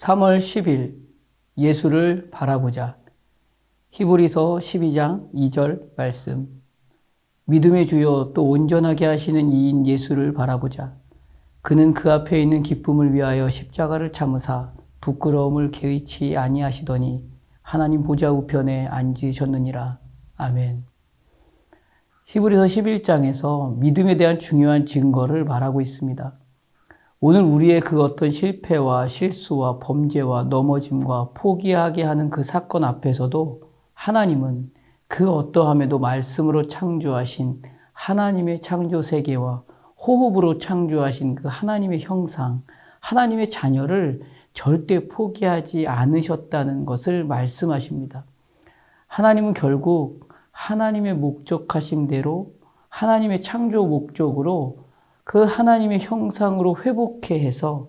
3월 10일 예수를 바라보자. 히브리서 12장 2절 말씀. 믿음의 주요 또 온전하게 하시는 이인 예수를 바라보자. 그는 그 앞에 있는 기쁨을 위하여 십자가를 참으사 부끄러움을 개의치 아니하시더니 하나님 보좌 우편에 앉으셨느니라. 아멘. 히브리서 11장에서 믿음에 대한 중요한 증거를 말하고 있습니다. 오늘 우리의 그 어떤 실패와 실수와 범죄와 넘어짐과 포기하게 하는 그 사건 앞에서도 하나님은 그 어떠함에도 말씀으로 창조하신 하나님의 창조 세계와 호흡으로 창조하신 그 하나님의 형상, 하나님의 자녀를 절대 포기하지 않으셨다는 것을 말씀하십니다. 하나님은 결국 하나님의 목적하심대로 하나님의 창조 목적으로 그 하나님의 형상으로 회복해 해서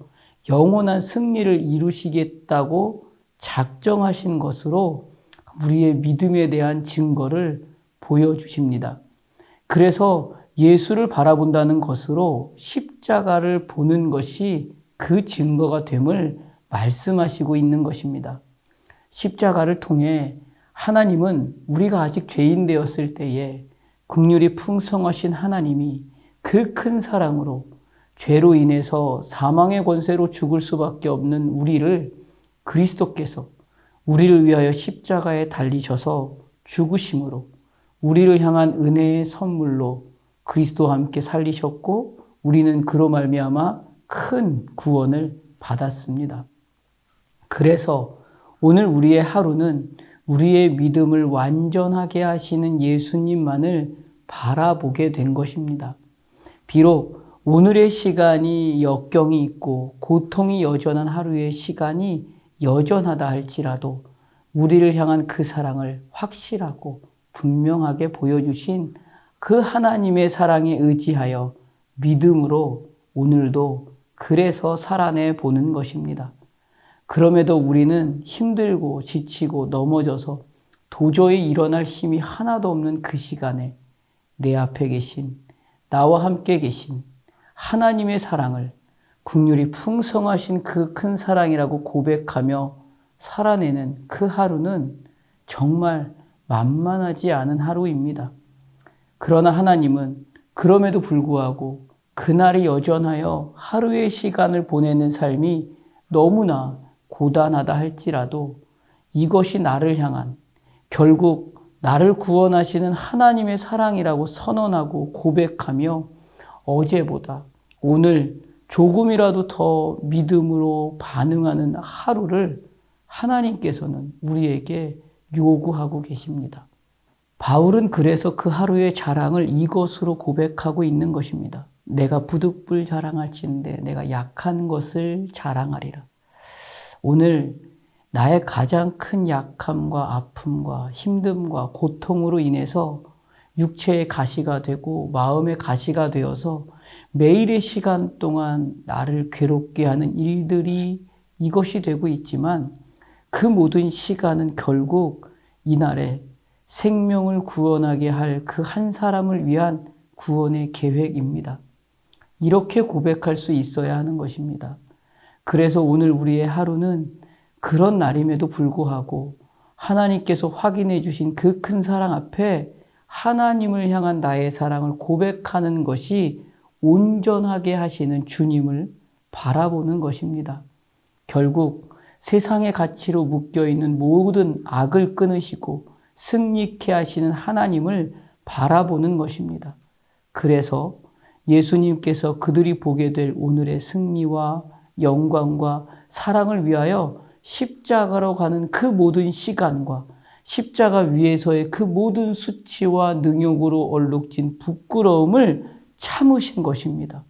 영원한 승리를 이루시겠다고 작정하신 것으로 우리의 믿음에 대한 증거를 보여주십니다. 그래서 예수를 바라본다는 것으로 십자가를 보는 것이 그 증거가 됨을 말씀하시고 있는 것입니다. 십자가를 통해 하나님은 우리가 아직 죄인 되었을 때에 긍휼이 풍성하신 하나님이 그 큰 사랑으로 죄로 인해서 사망의 권세로 죽을 수밖에 없는 우리를 그리스도께서 우리를 위하여 십자가에 달리셔서 죽으심으로 우리를 향한 은혜의 선물로 그리스도와 함께 살리셨고 우리는 그로 말미암아 큰 구원을 받았습니다. 그래서 오늘 우리의 하루는 우리의 믿음을 완전하게 하시는 예수님만을 바라보게 된 것입니다. 비록 오늘의 시간이 역경이 있고 고통이 여전한 하루의 시간이 여전하다 할지라도 우리를 향한 그 사랑을 확실하고 분명하게 보여주신 그 하나님의 사랑에 의지하여 믿음으로 오늘도 그래서 살아내 보는 것입니다. 그럼에도 우리는 힘들고 지치고 넘어져서 도저히 일어날 힘이 하나도 없는 그 시간에 내 앞에 계신 나와 함께 계신 하나님의 사랑을 긍휼이 풍성하신 그 큰 사랑이라고 고백하며 살아내는 그 하루는 정말 만만하지 않은 하루입니다. 그러나 하나님은 그럼에도 불구하고 그날이 여전하여 하루의 시간을 보내는 삶이 너무나 고단하다 할지라도 이것이 나를 향한 결국 나를 구원하시는 하나님의 사랑이라고 선언하고 고백하며 어제보다 오늘 조금이라도 더 믿음으로 반응하는 하루를 하나님께서는 우리에게 요구하고 계십니다. 바울은 그래서 그 하루의 자랑을 이것으로 고백하고 있는 것입니다. 내가 부득불 자랑할진대 내가 약한 것을 자랑하리라. 오늘 나의 가장 큰 약함과 아픔과 힘듦과 고통으로 인해서 육체의 가시가 되고 마음의 가시가 되어서 매일의 시간 동안 나를 괴롭게 하는 일들이 이것이 되고 있지만 그 모든 시간은 결국 이날에 생명을 구원하게 할 그 한 사람을 위한 구원의 계획입니다. 이렇게 고백할 수 있어야 하는 것입니다. 그래서 오늘 우리의 하루는 그런 날임에도 불구하고 하나님께서 확인해 주신 그 큰 사랑 앞에 하나님을 향한 나의 사랑을 고백하는 것이 온전하게 하시는 주님을 바라보는 것입니다. 결국 세상의 가치로 묶여있는 모든 악을 끊으시고 승리케 하시는 하나님을 바라보는 것입니다. 그래서 예수님께서 그들이 보게 될 오늘의 승리와 영광과 사랑을 위하여 십자가로 가는 그 모든 시간과 십자가 위에서의 그 모든 수치와 능욕으로 얼룩진 부끄러움을 참으신 것입니다.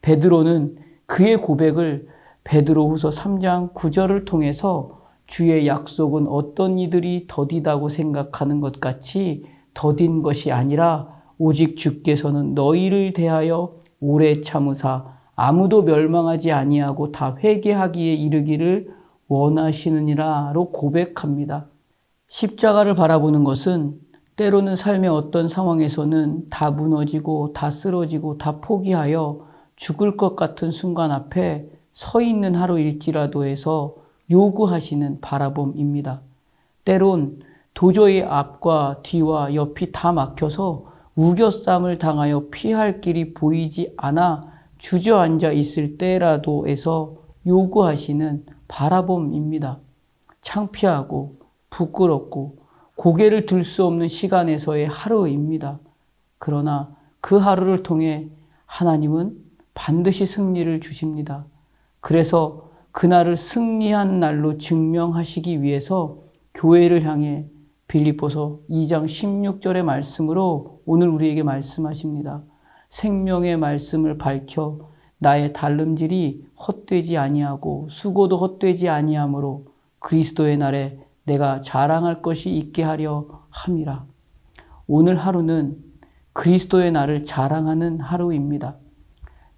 베드로는 그의 고백을 베드로후서 3장 9절을 통해서 주의 약속은 어떤 이들이 더디다고 생각하는 것 같이 더딘 것이 아니라 오직 주께서는 너희를 대하여 오래 참으사 아무도 멸망하지 아니하고 다 회개하기에 이르기를 원하시느니라로 고백합니다. 십자가를 바라보는 것은 때로는 삶의 어떤 상황에서는 다 무너지고 다 쓰러지고 다 포기하여 죽을 것 같은 순간 앞에 서 있는 하루일지라도 해서 요구하시는 바라봄입니다. 때론 도저히 앞과 뒤와 옆이 다 막혀서 우겨쌈을 당하여 피할 길이 보이지 않아 주저앉아 있을 때라도에서 요구하시는 바라봄입니다. 창피하고 부끄럽고 고개를 들 수 없는 시간에서의 하루입니다. 그러나 그 하루를 통해 하나님은 반드시 승리를 주십니다. 그래서 그날을 승리한 날로 증명하시기 위해서 교회를 향해 빌립보서 2장 16절의 말씀으로 오늘 우리에게 말씀하십니다. 생명의 말씀을 밝혀 나의 달름질이 헛되지 아니하고 수고도 헛되지 아니하므로 그리스도의 날에 내가 자랑할 것이 있게 하려 함이라. 오늘 하루는 그리스도의 날을 자랑하는 하루입니다.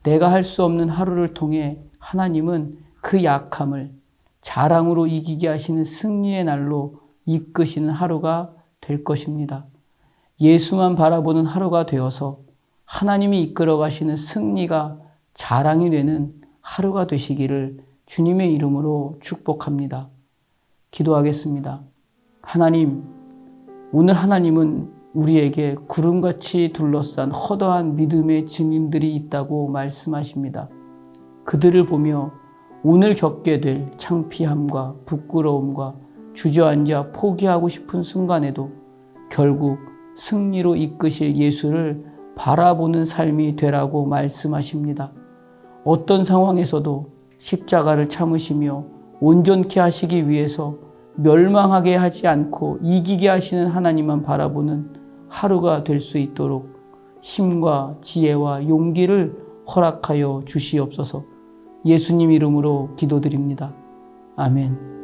내가 할 수 없는 하루를 통해 하나님은 그 약함을 자랑으로 이기게 하시는 승리의 날로 이끄시는 하루가 될 것입니다. 예수만 바라보는 하루가 되어서 하나님이 이끌어 가시는 승리가 자랑이 되는 하루가 되시기를 주님의 이름으로 축복합니다. 기도하겠습니다. 하나님, 오늘 하나님은 우리에게 구름같이 둘러싼 허다한 믿음의 증인들이 있다고 말씀하십니다. 그들을 보며 오늘 겪게 될 창피함과 부끄러움과 주저앉아 포기하고 싶은 순간에도 결국 승리로 이끄실 예수를 바라보는 삶이 되라고 말씀하십니다. 어떤 상황에서도 십자가를 참으시며 온전케 하시기 위해서 멸망하게 하지 않고 이기게 하시는 하나님만 바라보는 하루가 될 수 있도록 힘과 지혜와 용기를 허락하여 주시옵소서. 예수님 이름으로 기도드립니다. 아멘.